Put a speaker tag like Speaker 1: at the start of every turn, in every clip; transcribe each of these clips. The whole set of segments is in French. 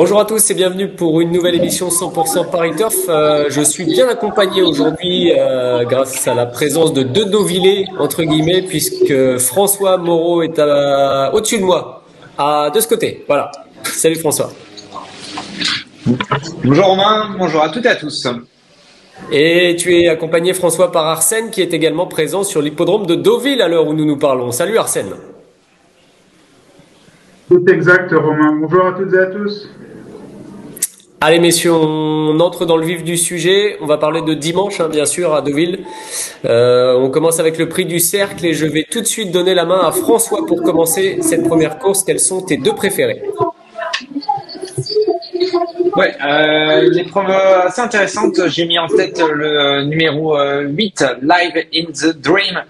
Speaker 1: Bonjour à tous et bienvenue pour une nouvelle émission 100% Paris Turf. Je suis bien accompagné aujourd'hui grâce à la présence de deux Deauvillais, entre guillemets, puisque François Moreau est au-dessus de moi, de ce côté. Voilà. Salut François.
Speaker 2: Bonjour Romain, bonjour à toutes et à tous.
Speaker 1: Et tu es accompagné François par Arsène qui est également présent sur l'hippodrome de Deauville à l'heure où nous nous parlons. Salut Arsène.
Speaker 3: Tout exact, Romain. Bonjour à toutes et à tous.
Speaker 1: Allez messieurs, on entre dans le vif du sujet. On va parler de dimanche, bien sûr, à Deauville. On commence avec le prix du cercle et je vais tout de suite donner la main à François pour commencer cette première course. Quels sont tes deux préférés?
Speaker 2: Ouais, une épreuve assez intéressante. J'ai mis en tête le numéro 8, Live in the Dream,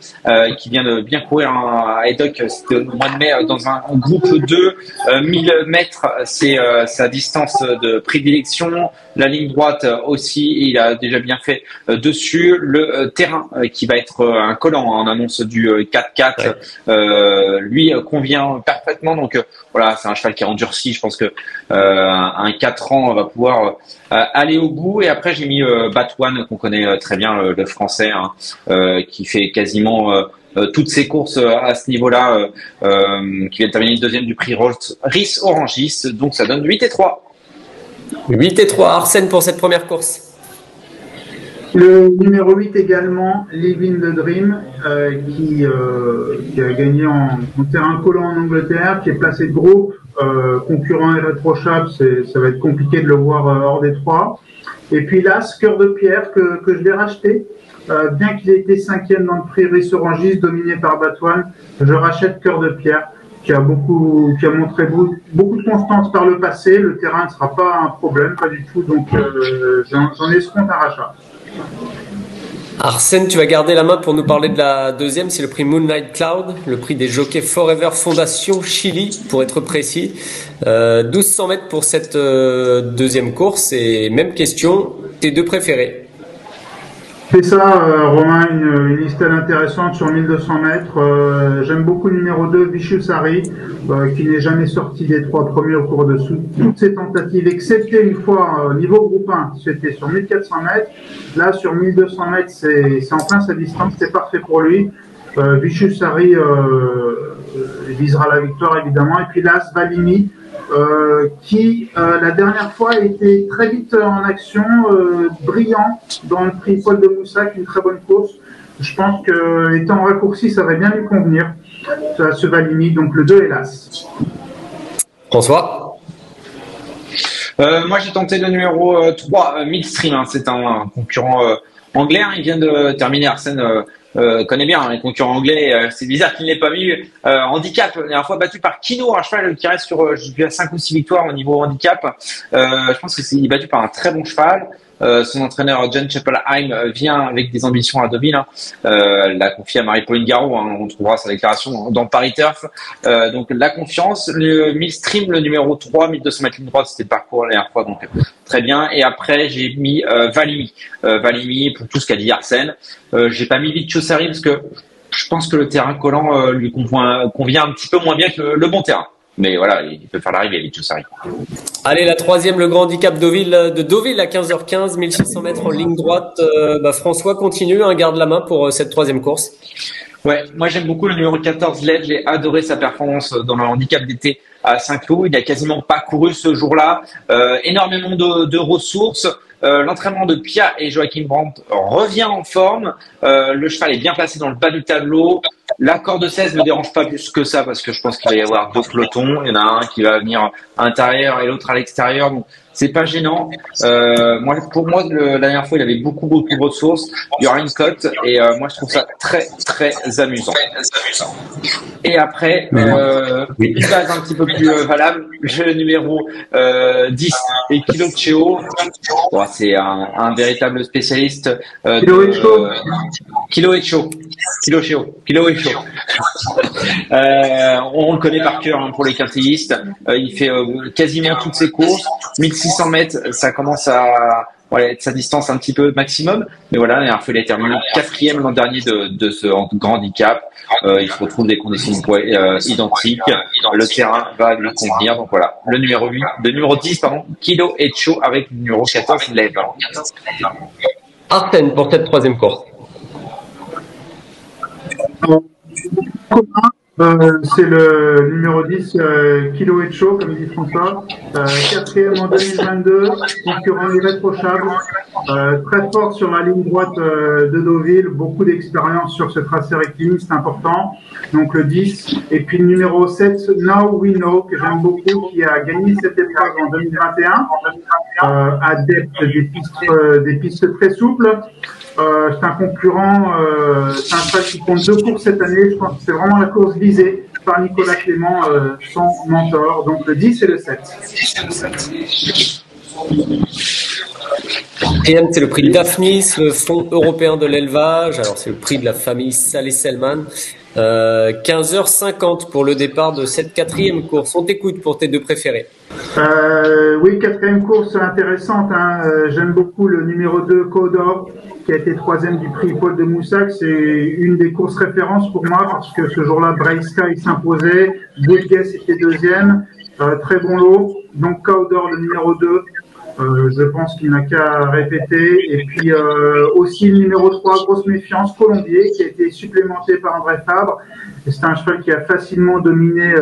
Speaker 2: qui vient de bien courir à Haydock. C'était au mois de mai dans un groupe 2. 1000 mètres, c'est sa distance de prédilection. La ligne droite aussi, il a déjà bien fait dessus. Le terrain qui va être un collant, on annonce du 4-4, lui convient parfaitement. Donc voilà, c'est un cheval qui est endurci. Je pense que un 4 ans va pouvoir aller au bout. Et après j'ai mis Batouane, qu'on connaît très bien, le français, qui fait quasiment toutes ses courses à ce niveau-là, qui vient de terminer deuxième du prix Rhys Orangis. Donc ça donne 8-3.
Speaker 1: 8-3, Arsène pour cette première course.
Speaker 3: Le numéro 8 également, Live in the Dream, qui a gagné en terrain collant en Angleterre, qui est placé de groupe, concurrent irréprochable, ça va être compliqué de le voir hors des trois. Et puis là, ce Cœur de Pierre que je vais racheter, bien qu'il ait été cinquième dans le prix Rhys Orangis, dominé par Batouane, je rachète Cœur de Pierre, qui a montré beaucoup de constance par le passé. Le terrain ne sera pas un problème, pas du tout, donc j'en escompte un rachat.
Speaker 1: Arsène, tu vas garder la main pour nous parler de la deuxième, c'est le prix Moonlight Cloud, le prix des jockeys Forever Fondation Chili, pour être précis. 1200 mètres pour cette deuxième course, et même question, tes deux préférés?
Speaker 3: C'est ça, Romain, une listelle intéressante sur 1200 mètres. J'aime beaucoup le numéro 2, Vicious Harry, qui n'est jamais sorti des trois premiers au cours de toutes ses tentatives, excepté une fois niveau groupe 1, c'était sur 1400 mètres. Là, sur 1200 mètres, c'est en plein sa distance, c'est parfait pour lui. Vicious Harry visera la victoire, évidemment. Et puis là, Svalini, qui la dernière fois a été très vite en action, brillant dans le prix Paul de Moussac, une très bonne course. Je pense que étant raccourci, ça va bien lui convenir, ce Valimi, donc le 2 hélas.
Speaker 1: François?
Speaker 2: Moi j'ai tenté le numéro 3, Midstream, c'est un concurrent anglais, il vient de terminer, Arsène connaît bien les concurrents anglais, c'est bizarre qu'il n'ait pas mis handicap, la dernière fois battu par Kino, un cheval qui reste sur 5 ou 6 victoires au niveau handicap. Je pense que c'est battu par un très bon cheval. Son entraîneur John Chappelheim vient avec des ambitions à Deauville, l'a confié à Marie-Pauline Garot, on trouvera sa déclaration dans Paris Turf. Donc la confiance, le Millstream, le numéro 3, 1200 mètres ligne droite, c'était le parcours la dernière fois, donc très bien. Et après j'ai mis Valimi pour tout ce qu'a dit Arsène. J'ai pas mis Vicious Harry parce que je pense que le terrain collant lui convient un petit peu moins bien que le bon terrain. Mais voilà, il peut faire l'arrivée, Vicious Harry.
Speaker 1: Allez, la troisième, le grand handicap de Deauville à 15h15, 1600 mètres en ligne droite. François, continue, garde la main pour cette troisième course.
Speaker 2: Ouais, moi j'aime beaucoup le numéro 14, Led. J'ai adoré sa performance dans le handicap d'été à Saint-Cloud. Il a quasiment pas couru ce jour-là. Énormément de ressources. L'entraînement de Pia et Joachim Brandt revient en forme. Le cheval est bien placé dans le bas du tableau. L'accord de 16 ne dérange pas plus que ça parce que je pense qu'il va y avoir deux pelotons. Il y en a un qui va venir à l'intérieur et l'autre à l'extérieur. Donc c'est pas gênant. Pour moi, la dernière fois, il avait beaucoup de ressources. Il y aura une cote et moi, je trouve ça très, très amusant. Et après, une base un petit peu plus valable, le numéro 10 et Kilo Cheo. Bon, c'est un véritable spécialiste. Kilo Cheo. On le connaît par cœur pour les quintillistes. Il fait quasiment toutes ses courses. 1600 mètres, ça commence à être sa distance un petit peu maximum. Mais voilà, la dernière fois, il a terminé quatrième l'an dernier de ce grand handicap. Il se retrouve des conditions de poids identiques. Le terrain va lui convenir. Donc voilà, le numéro 10, Kilo et Cho avec le numéro 14, Lève.
Speaker 1: Arsène pour cette troisième course.
Speaker 3: C'est le numéro 10, Kilo et Cho, comme dit François. Quatrième en 2022, concurrent irréprochable. Très fort sur la ligne droite de Deauville, beaucoup d'expérience sur ce tracé rectiligne, c'est important. Donc le 10. Et puis le numéro 7, Now We Know, que j'aime beaucoup, qui a gagné cette épreuve en 2021, adepte des pistes très souples. C'est un concurrent, c'est un cheval qui compte 2 courses cette année. Je pense que c'est vraiment la course visée par Nicolas Clément, son mentor. Donc le 10 et le 7.
Speaker 1: Quatrième, c'est le prix Daphnis, le Fonds européen de l'élevage. Alors c'est le prix de la famille Salé-Selman. 15h50 pour le départ de cette quatrième course. On t'écoute pour tes deux préférés.
Speaker 3: Oui, quatrième course intéressante. J'aime beaucoup le numéro 2, Codor, qui a été troisième du prix Paul de Moussac. C'est une des courses références pour moi parce que ce jour-là, Brave Sky s'imposait, Bouygues était deuxième, très bon lot. Donc Codor, le numéro 2. Je pense qu'il n'a qu'à répéter. Et puis aussi le numéro 3, Grosse Méfiance, Colombier, qui a été supplémenté par André Fabre. C'est un cheval qui a facilement dominé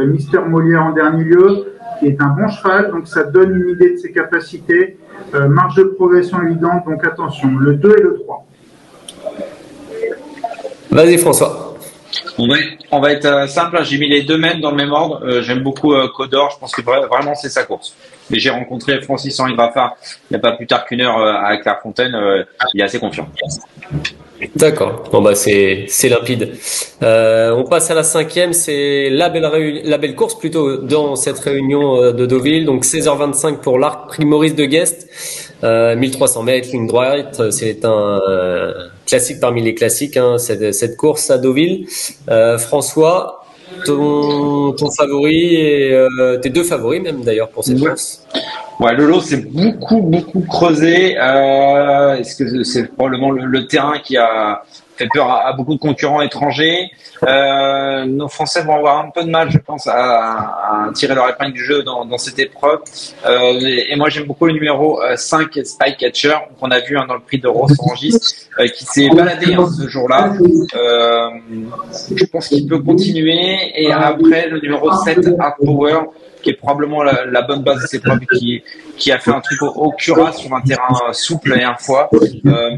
Speaker 3: Mister Molière en dernier lieu, qui est un bon cheval, donc ça donne une idée de ses capacités. Marge de progression évidente, donc attention, le 2 et le 3.
Speaker 1: Vas-y François.
Speaker 2: On va être simple, j'ai mis les deux mêmes dans le même ordre. J'aime beaucoup Codor, je pense que vraiment c'est sa course. Mais j'ai rencontré Francis-Henri Graffard il n'y a pas plus tard qu'une heure à Clairefontaine, il est assez confiant.
Speaker 1: D'accord, bon bah c'est limpide. On passe à la cinquième, c'est la belle course plutôt dans cette réunion de Deauville, donc 16h25 pour l'Arc Prix Maurice de Guest, 1300 mètres, ligne droite, c'est un classique parmi les classiques, cette course à Deauville. François, ton favori et tes deux favoris même d'ailleurs pour cette course.
Speaker 2: Ouais, le lot c'est beaucoup creusé. Est-ce que c'est probablement le terrain qui a fait peur à beaucoup de concurrents étrangers. Nos Français vont avoir un peu de mal, je pense, à tirer leur épingle du jeu dans cette épreuve. Et moi, j'aime beaucoup le numéro 5, Spy Catcher, qu'on a vu dans le prix de Ross Orangis, qui s'est baladé ce jour-là. Je pense qu'il peut continuer. Et après, le numéro 7, Hard Power, qui est probablement la bonne base de cette épreuve, qui a fait un truc au Cura sur un terrain souple la dernière fois.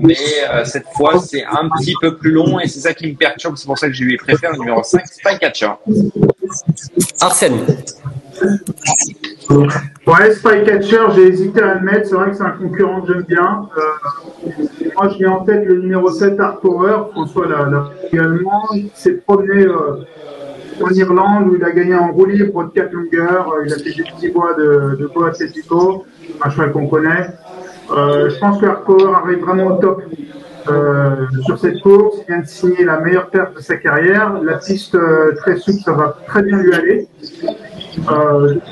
Speaker 2: Mais cette fois, c'est un petit peu plus long et c'est ça qui me perturbe. C'est pour ça que je lui préfère le numéro 5, Spycatcher.
Speaker 1: Arsène.
Speaker 3: Ouais, Spycatcher, j'ai hésité à le mettre. C'est vrai que c'est un concurrent que j'aime bien. Moi, je mets en tête le numéro 7, Hard Power. François l'a également. Il s'est promené en Irlande où il a gagné en roue libre de 4 longueurs. Il a fait des petits bois de Boa Atletico, un cheval qu'on connaît. Je pense que Hard Power arrive vraiment au top sur cette course. Il vient de signer la meilleure perte de sa carrière. La piste très souple, ça va très bien lui aller.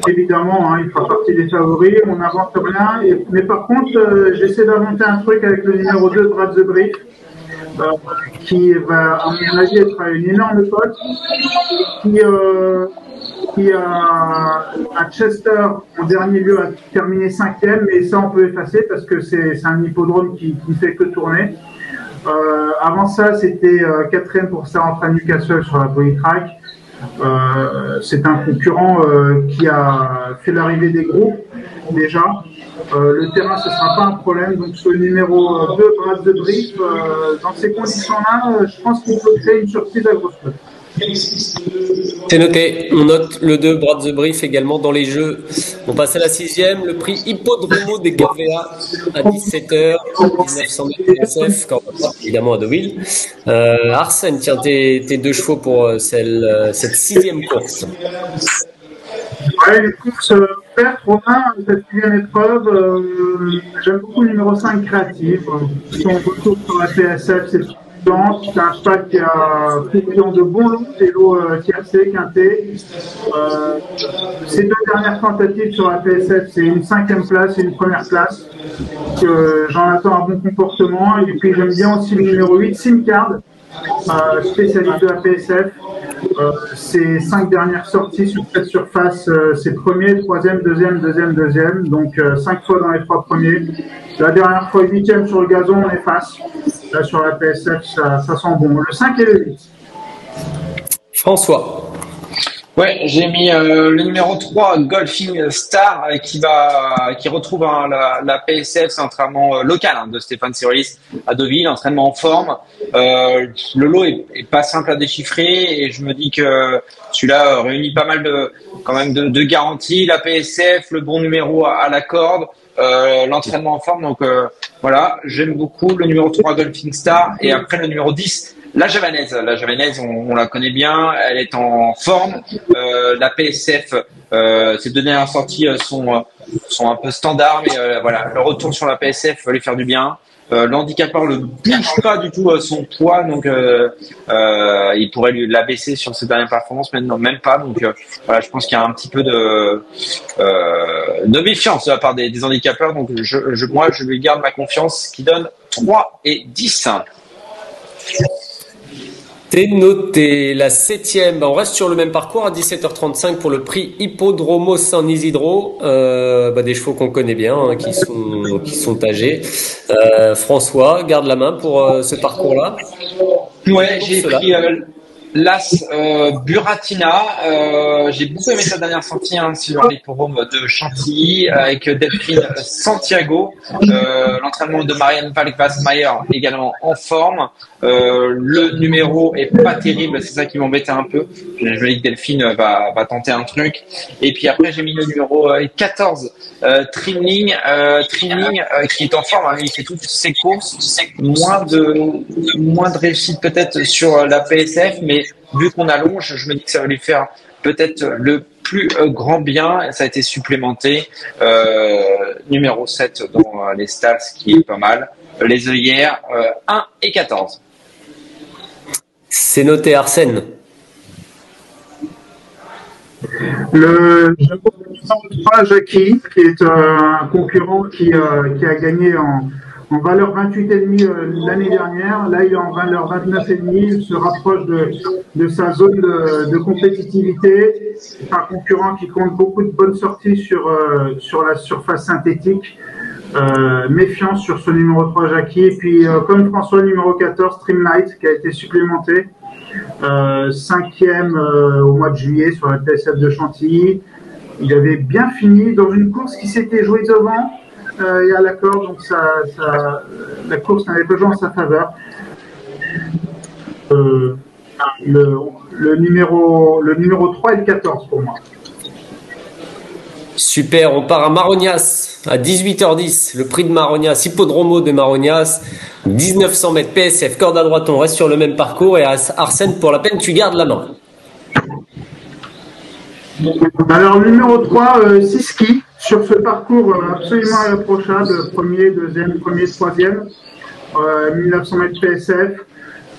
Speaker 3: Évidemment, il fera partie des favoris. On n'invente rien. Mais par contre, j'essaie d'inventer un truc avec le numéro 2, Brad the Brief. Qui va, à mon avis, être une énorme cote, qui à Chester, en dernier lieu, a terminé 5e, mais ça, on peut effacer parce que c'est un hippodrome qui ne fait que tourner. Avant ça, c'était 4e pour sa rentrée à Newcastle sur la Polytrack. C'est un concurrent qui a fait l'arrivée des groupes, déjà. Le terrain, ce ne sera pas un problème. Donc, sur le numéro 2, Brad de Brief, dans ces conditions-là, je pense qu'il faut créer une surprise à grosse cote.
Speaker 1: C'est noté. On note le 2, Brad the Brief également dans les jeux. On passe à la 6e, le prix Hippodromo des Gavea à 17h, 1900 mètres SF, évidemment à Deauville. Arsène, tiens, tes deux chevaux pour cette 6e course.
Speaker 3: Ouais, les courses vertes, Romain, cette 6e épreuve, j'aime beaucoup le numéro 5, Créative. Son retour sur la PSF, c'est un cheval qui a couru dans de bons lots, des lots tiercés, quintés. Ses deux dernières tentatives sur la PSF, c'est une 5e place et une première place. J'en attends un bon comportement. Et puis j'aime bien aussi le numéro 8, Simcard, spécialiste de la PSF. Ses 5 dernières sorties sur cette surface, c'est premier, troisième, deuxième. Donc 5 fois dans les 3 premiers. La dernière fois, 8e sur le gazon, on est face. Là, sur la PSF, ça sent bon. Le 5 et le 8.
Speaker 1: François.
Speaker 2: Ouais, j'ai mis le numéro 3, Golfing Star, qui retrouve la PSF, c'est un entraînement local de Stéphane Sirolis à Deauville, entraînement en forme. Le lot est pas simple à déchiffrer et je me dis que celui-là réunit pas mal de garanties, la PSF, le bon numéro à la corde, l'entraînement en forme. Donc voilà, j'aime beaucoup le numéro 3, Golfing Star, et après le numéro 10, la Javanaise, on la connaît bien, elle est en forme. La PSF, ses deux dernières sorties sont un peu standards, mais voilà, le retour sur la PSF va lui faire du bien. L'handicapeur ne bouge pas du tout son poids, donc il pourrait la baisser sur ses dernières performances, maintenant même pas. Donc voilà, je pense qu'il y a un petit peu de méfiance de la part des handicapeurs. Donc moi, je lui garde ma confiance, qui donne 3 et 10.
Speaker 1: C'est noté. La 7e, on reste sur le même parcours à 17h35 pour le prix Hippodromo San Isidro. Des chevaux qu'on connaît bien, qui sont âgés. François, garde la main pour ce parcours-là.
Speaker 2: Ouais, j'ai pris l'As Buratina. J'ai beaucoup aimé sa dernière sortie sur l'hippodrome de Chantilly avec Delphine Santiago. L'entraînement de Marianne Palkvas-Mayer également en forme. Le numéro est pas terrible, c'est ça qui m'embêtait un peu. Je me dis que Delphine va tenter un truc. Et puis après, j'ai mis le numéro 14, Trimling, qui est en forme. Il fait toutes ses courses. Moins de réussite peut-être sur la PSF, mais vu qu'on allonge, je me dis que ça va lui faire peut-être le plus grand bien. Ça a été supplémenté. Numéro 7 dans les stats, qui est pas mal. Les œillères, 1 et 14.
Speaker 1: C'est noté, Arsène.
Speaker 3: Le 3, Jackie, qui est un concurrent qui a gagné en valeur 28,5 l'année dernière. Là, il est en valeur 29,5. Il se rapproche de sa zone de compétitivité. C'est un concurrent qui compte beaucoup de bonnes sorties sur la surface synthétique. Méfiance sur ce numéro 3, Jackie. Et puis, comme François, le numéro 14, Streamlight, qui a été supplémenté. 5e au mois de juillet sur la PSF de Chantilly. Il avait bien fini dans une course qui s'était jouée devant et à la corde, donc la course n'avait pas joué en sa faveur. Le numéro 3 et le 14 pour moi.
Speaker 1: Super, on part à Marognas à 18h10. Le prix de Marognas, Hippodromo de Marognas, 1900 mètres PSF, corde à droite, on reste sur le même parcours. Et Arsène, pour la peine, tu gardes la main.
Speaker 3: Alors, le numéro 3, Siski, sur ce parcours absolument irréprochable, premier, deuxième, premier, troisième, 1900 mètres PSF.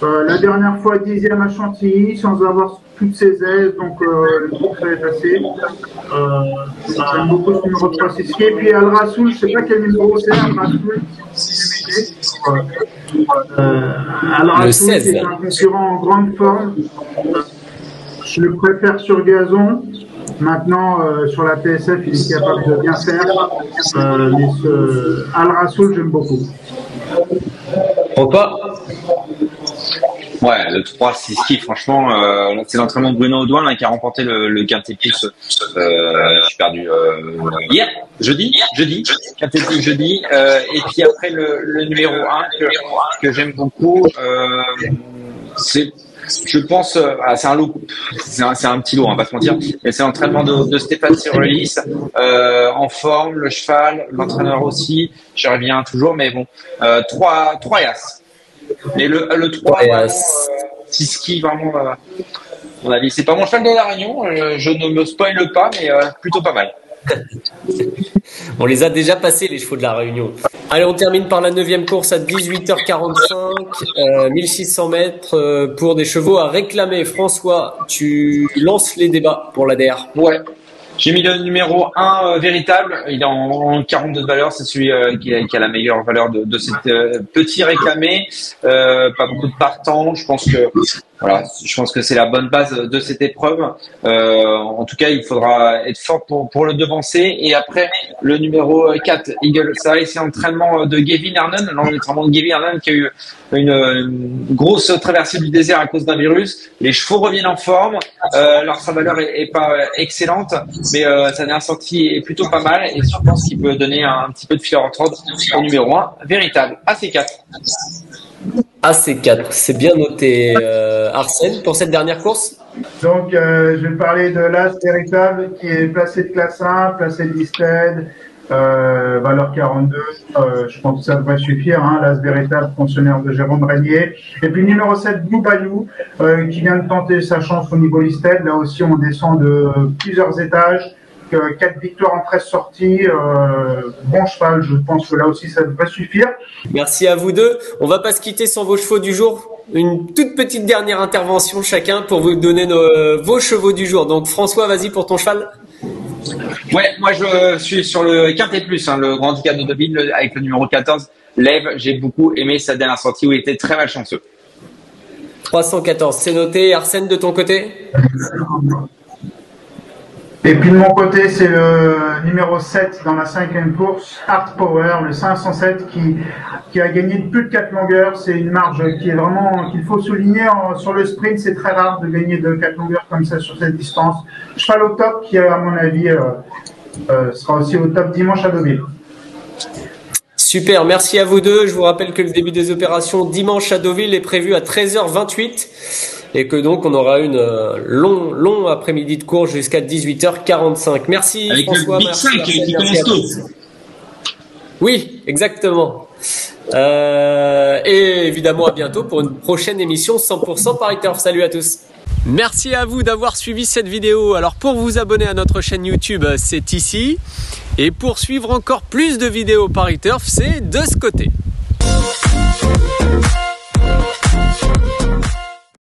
Speaker 3: La dernière fois, 10e à Chantilly, sans avoir toutes ses ailes, donc le groupe est passé. J'aime beaucoup ce numéro 3, Siski. Et puis Al Rasoul, je ne sais pas quel numéro c'est, Al Rasoul. Al Rasoul, c'est un concurrent en grande forme. Je le préfère sur gazon. Maintenant, sur la PSF, il est capable de bien faire. Mais Al Rasoul, j'aime beaucoup.
Speaker 1: Pourquoi?
Speaker 2: Ouais, le 3, c'est ski, franchement, c'est l'entraînement de Bruno Audouin là, qui a remporté le Quintet Plus. J'ai perdu hier, jeudi, Quintet Plus jeudi. Et puis après le numéro 1 que j'aime beaucoup, je pense, c'est un lot, c'est un petit lot, on va pas se mentir, mais c'est l'entraînement de Stéphane Sirolis, en forme, le cheval, l'entraîneur aussi, j'y reviens toujours, mais bon, 3 As. Et le 3, Siski, vraiment, à mon avis, c'est pas mon cheval de la Réunion, je ne me spoile pas, mais plutôt pas mal.
Speaker 1: On les a déjà passés, les chevaux de la Réunion. Allez, on termine par la 9e course à 18h45, 1600 mètres pour des chevaux à réclamer. François, tu lances les débats pour l'ADR.
Speaker 2: Ouais. J'ai mis le numéro 1 véritable. Il est en 42 de valeur. C'est celui qui a la meilleure valeur de cette petit réclamé. Pas beaucoup de partants. Je pense que c'est la bonne base de cette épreuve. En tout cas, il faudra être fort pour le devancer. Et après, le numéro 4, Eagle. Ça, c'est l'entraînement de Gavin Hernan. L'entraînement de Gavin Hernan qui a eu une grosse traversée du désert à cause d'un virus. Les chevaux reviennent en forme. Sa valeur est pas excellente, mais sa dernière sortie est plutôt pas mal. Et je pense qu'il peut donner un petit peu de fil à retordre au numéro 1 véritable. AC4.
Speaker 1: AC4, c'est bien noté. Arsène, pour cette dernière course?
Speaker 3: Donc, je vais parler de l'As véritable qui est placé de classe 1, placé de listed, valeur 42. Je pense que ça devrait suffire. L'As véritable, fonctionnaire de Jérôme Régnier. Et puis numéro 7, Blue Bayou, qui vient de tenter sa chance au niveau listed. Là aussi, on descend de plusieurs étages. 4 victoires en 13 sorties, bon cheval, je pense que là aussi ça devrait suffire.
Speaker 1: Merci à vous deux. On va pas se quitter sans vos chevaux du jour. Une toute petite dernière intervention chacun pour vous donner vos chevaux du jour. Donc François, vas-y pour ton cheval.
Speaker 2: Ouais, moi je suis sur le Quintet Plus, le grand handicap de Deauville avec le numéro 14, Lève. J'ai beaucoup aimé sa dernière sortie où il était très malchanceux.
Speaker 1: 314, c'est noté. Arsène, de ton côté?
Speaker 3: Et puis de mon côté, c'est le numéro 7 dans la 5e course, Art Power, le 507 qui a gagné de plus de 4 longueurs. C'est une marge qui est vraiment, qu'il faut souligner sur le sprint. C'est très rare de gagner de 4 longueurs comme ça sur cette distance. Cheval au top qui, à mon avis, sera aussi au top dimanche à Deauville.
Speaker 1: Super, merci à vous deux. Je vous rappelle que le début des opérations dimanche à Deauville est prévu à 13h28. Et que donc on aura une long après-midi de course jusqu'à 18h45. Merci
Speaker 2: avec
Speaker 1: François.
Speaker 2: Le Big 5 qui commence tôt.
Speaker 1: Oui, exactement. Et évidemment à bientôt pour une prochaine émission 100% Paris Turf. Salut à tous. Merci à vous d'avoir suivi cette vidéo. Alors pour vous abonner à notre chaîne YouTube, c'est ici. Et pour suivre encore plus de vidéos Paris Turf, c'est de ce côté.